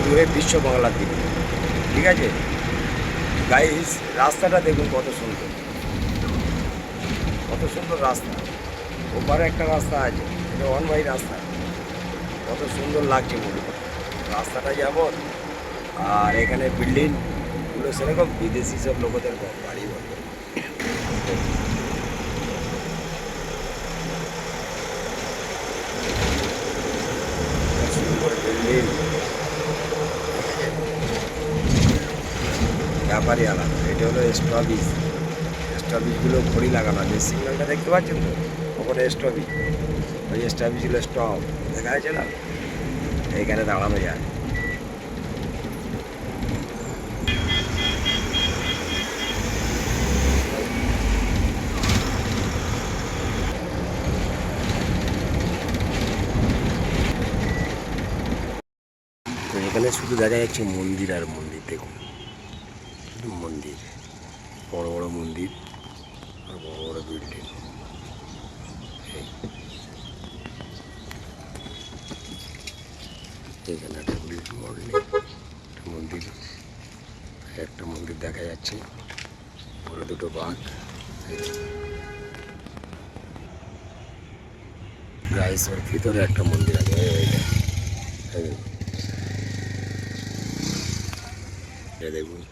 দূরে বিশ্ব বাংলার দিকে, ঠিক আছে গাইস। রাস্তাটা দেখুন কত সুন্দর, কত সুন্দর রাস্তা। ওপারে একটা রাস্তা আছে, এটা ওয়ান বাই রাস্তা, কত সুন্দর লাগছে বলুন রাস্তাটা যেমন। আর এখানে বিল্ডিংগুলো সেরকম বিদেশি সব লোকদের বাড়ি বলে। সুন্দর বিল্ডিং, ব্যাপারই আলাদা। এটা হলো স্ট্রবেজ, স্ট্রবেজগুলো ঘড়ি লাগানো আছে। সিগন্যালটা দেখতে পাচ্ছেন তো, ওখানে স্ট্রবেজ, ওই স্ট্রবেজ হলো স্টপ, দেখা যাচ্ছে না, এইখানে দাঁড়ানো যায়। তো এখানে শুধু দেখা যাচ্ছে মন্দির আর মন্দির, দেখুন মন্দির, বড় বড় মন্দির আর বড় বড় বিল্ডিং। এখানে একটা মন্দির, একটা মন্দির দেখা যাচ্ছে, বড় দুটো বাঘ। গাইসের ভিতরে একটা মন্দির আছে, দেখুন।